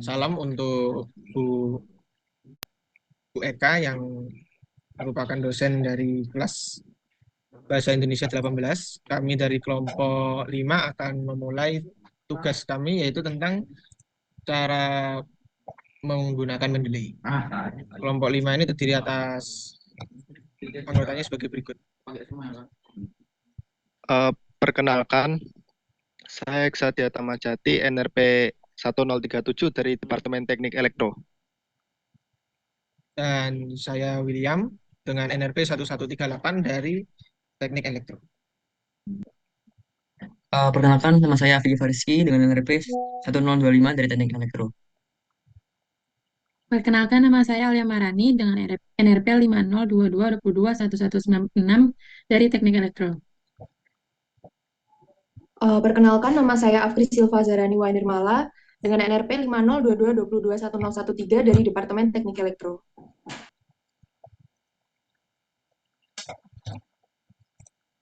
Salam untuk Bu Eka yang merupakan dosen dari kelas Bahasa Indonesia 18. Kami dari kelompok 5 akan memulai tugas kami yaitu tentang cara menggunakan Mendeley. Kelompok 5 ini terdiri atas anggotanya sebagai berikut. Perkenalkan, saya Exadia Tamajati, NRP 1037 dari Departemen Teknik Elektro. Dan saya William dengan NRP 1138 dari Teknik Elektro. Perkenalkan, nama saya Afidi Fariski dengan NRP 1025 dari Teknik Elektro. Perkenalkan, nama saya Alia Marani dengan NRP 5022221196 dari Teknik Elektro. Perkenalkan, nama saya Afri Silva Zarani Wanirmala dengan NRP 5022221013 dari Departemen Teknik Elektro.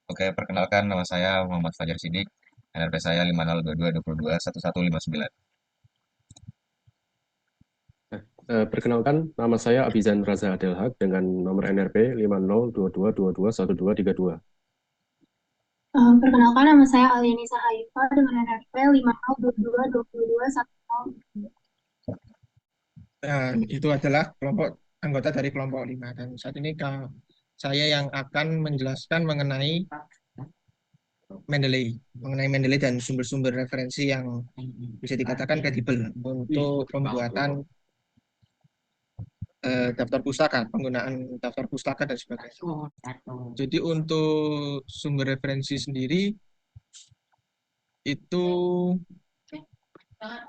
Oke, perkenalkan nama saya Muhammad Fajar Sidik, NRP saya 5022221159. Perkenalkan, nama saya Abizan Raza Adelhaq dengan nomor NRP 5022221232. Perkenalkan, nama saya Aliani Sahaifa dengan NRP 50222210. Dan itu adalah kelompok anggota dari kelompok 5. Dan saat ini saya yang akan menjelaskan mengenai Mendeley dan sumber-sumber referensi yang bisa dikatakan kredibel untuk pembuatan daftar pustaka, penggunaan daftar pustaka dan sebagainya. Jadi untuk sumber referensi sendiri itu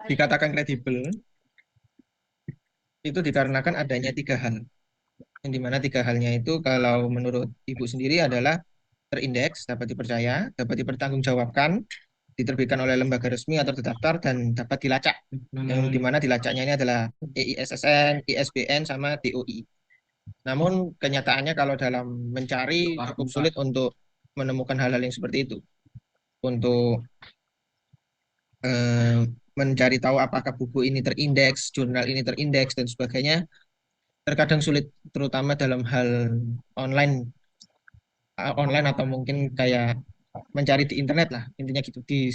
dikatakan kredibel itu dikarenakan adanya 3 hal. Yang dimana 3 halnya itu kalau menurut Ibu sendiri adalah terindeks, dapat dipercaya, dapat dipertanggungjawabkan, diterbitkan oleh lembaga resmi atau terdaftar, dan dapat dilacak. Yang dimana dilacaknya ini adalah EISSN, ISBN, sama DOI. Namun kenyataannya kalau dalam mencari cukup sulit untuk menemukan hal-hal yang seperti itu. Untuk mencari tahu apakah buku ini terindeks, jurnal ini terindeks, dan sebagainya, terkadang sulit, terutama dalam hal online atau mungkin kayak mencari di internet lah, intinya gitu, di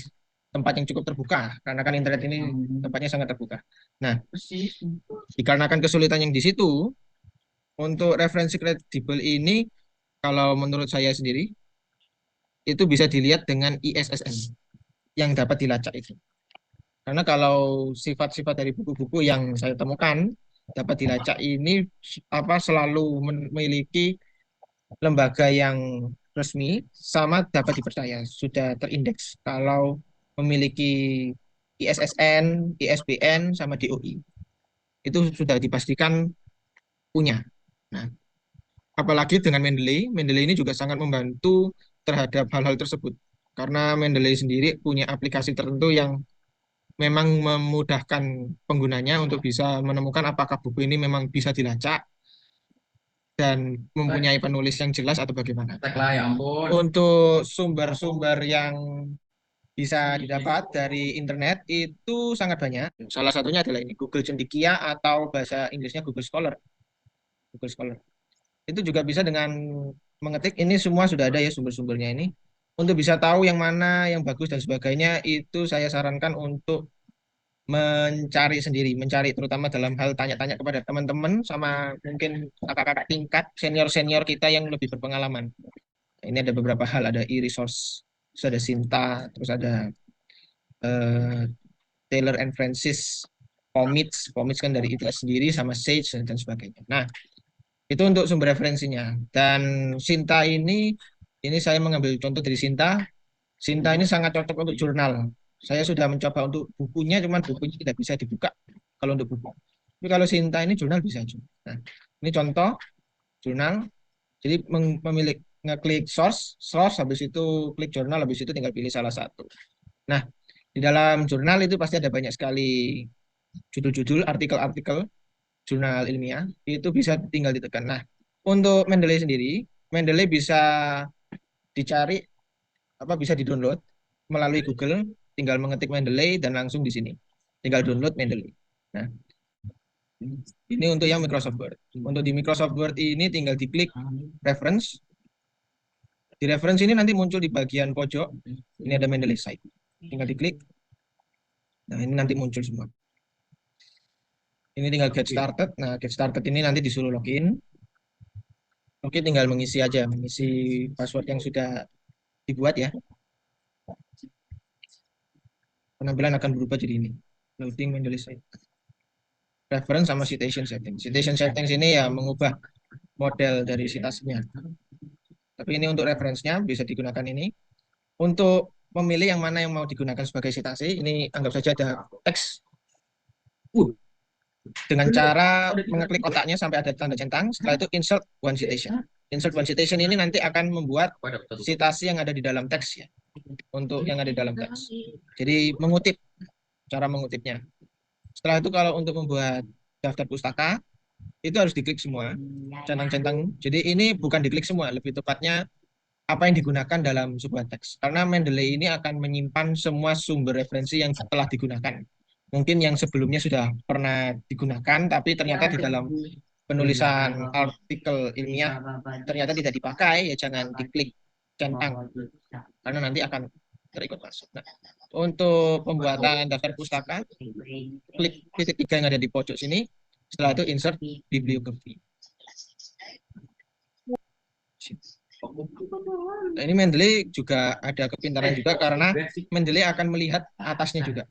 tempat yang cukup terbuka, karena kan internet ini tempatnya sangat terbuka. Nah, dikarenakan kesulitan yang di situ, untuk referensi kredibel ini, kalau menurut saya sendiri, itu bisa dilihat dengan ISSN yang dapat dilacak itu. Karena kalau sifat-sifat dari buku-buku yang saya temukan dapat dilacak ini selalu memiliki lembaga yang resmi sama dapat dipercaya, sudah terindeks. Kalau memiliki ISSN, ISBN, sama DOI, itu sudah dipastikan punya. Nah, apalagi dengan Mendeley ini juga sangat membantu terhadap hal-hal tersebut. Karena Mendeley sendiri punya aplikasi tertentu yang memang memudahkan penggunanya untuk bisa menemukan apakah buku ini memang bisa dilacak dan mempunyai penulis yang jelas atau bagaimana. Untuk sumber-sumber yang bisa didapat dari internet itu sangat banyak. Salah satunya adalah ini, Google Cendekia atau bahasa Inggrisnya Google Scholar. Google Scholar. Itu juga bisa dengan mengetik, ini semua sudah ada ya sumber-sumbernya ini. Untuk bisa tahu yang mana yang bagus dan sebagainya, itu saya sarankan untuk mencari sendiri, mencari terutama dalam hal tanya-tanya kepada teman-teman sama mungkin kakak-kakak tingkat senior-senior kita yang lebih berpengalaman. Ini ada beberapa hal, ada e-resource, terus ada Sinta, terus ada eh, Taylor and Francis, Pomits kan dari ITS sendiri, sama Sage dan sebagainya. Nah, itu untuk sumber referensinya. Dan Sinta ini saya mengambil contoh dari Sinta. Sinta ini sangat cocok untuk jurnal. Saya sudah mencoba untuk bukunya, cuman bukunya tidak bisa dibuka kalau untuk buku. Tapi kalau Sinta ini jurnal bisa juga. Nah, ini contoh jurnal. Jadi memilih ngeklik source, habis itu klik jurnal, habis itu tinggal pilih salah satu. Nah, di dalam jurnal itu pasti ada banyak sekali judul-judul, artikel-artikel jurnal ilmiah, itu bisa tinggal ditekan. Nah, untuk Mendeley sendiri, Mendeley bisa dicari, bisa di-download melalui Google, tinggal mengetik Mendeley dan langsung di sini. Tinggal download Mendeley. Nah, ini untuk yang Microsoft Word. Untuk di Microsoft Word ini tinggal diklik reference. Di reference ini nanti muncul di bagian pojok. Ini ada Mendeley site. Tinggal diklik. Nah, ini nanti muncul semua. Ini tinggal get started. Nah, get started ini nanti disuruh login. Oke, tinggal mengisi aja, mengisi password yang sudah dibuat ya. Penampilan akan berubah jadi ini. Loading Mendeley site. Reference sama citation settings. Citation settings ini ya mengubah model dari citasnya. Tapi ini untuk referensinya bisa digunakan ini. Untuk memilih yang mana yang mau digunakan sebagai citasi, ini anggap saja ada teks. Dengan cara mengeklik kotaknya sampai ada tanda centang, setelah itu insert one citation. Insert one citation ini nanti akan membuat citasi yang ada di dalam teks ya. Untuk yang ada di dalam teks. Jadi mengutip, cara mengutipnya. Setelah itu kalau untuk membuat daftar pustaka, itu harus diklik semua, centang-centang. Jadi ini bukan diklik semua, lebih tepatnya apa yang digunakan dalam sebuah teks. Karena Mendeley ini akan menyimpan semua sumber referensi yang telah digunakan. Mungkin yang sebelumnya sudah pernah digunakan, tapi ternyata di dalam penulisan artikel ilmiah ternyata tidak dipakai, ya jangan diklik centang, karena nanti akan terikut masuk. Nah, untuk pembuatan daftar pustaka, klik titik 3 yang ada di pojok sini, setelah itu insert bibliografi. Nah, ini Mendeley juga ada kepintaran juga karena Mendeley akan melihat atasnya juga.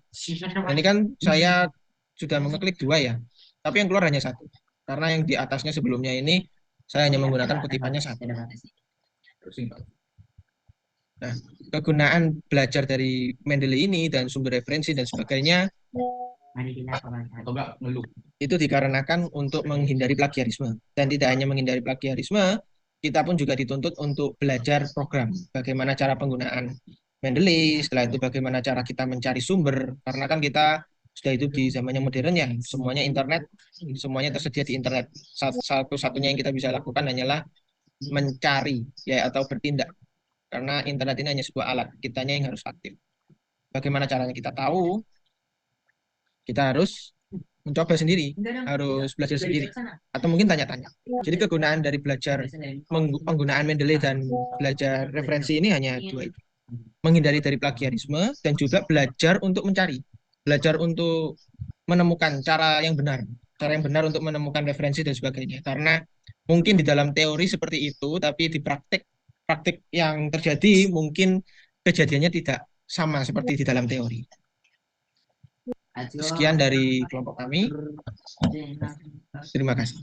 Nah, ini kan saya sudah mengeklik 2 ya, tapi yang keluar hanya 1. Karena yang di atasnya sebelumnya ini saya hanya menggunakan kutipannya 1. Nah, kegunaan belajar dari Mendeley ini dan sumber referensi dan sebagainya itu dikarenakan untuk menghindari plagiarisme. Dan tidak hanya menghindari plagiarisme, kita pun juga dituntut untuk belajar program. Bagaimana cara penggunaan Mendeley, setelah itu bagaimana cara kita mencari sumber. Karena kan kita sudah hidup di zaman yang modern ya, semuanya internet, semuanya tersedia di internet. Satu-satunya yang kita bisa lakukan hanyalah mencari ya atau bertindak. Karena internet ini hanya sebuah alat, kitanya yang harus aktif. Bagaimana caranya kita tahu? Kita harus mencoba sendiri, harus belajar sendiri, atau mungkin tanya-tanya. Jadi kegunaan dari belajar penggunaan Mendeley dan belajar referensi ini hanya 2 itu. Menghindari dari plagiarisme dan juga belajar untuk mencari, belajar untuk menemukan cara yang benar untuk menemukan referensi dan sebagainya. Karena mungkin di dalam teori seperti itu, tapi di praktik yang terjadi mungkin kejadiannya tidak sama seperti di dalam teori. Sekian dari kelompok kami. Terima kasih.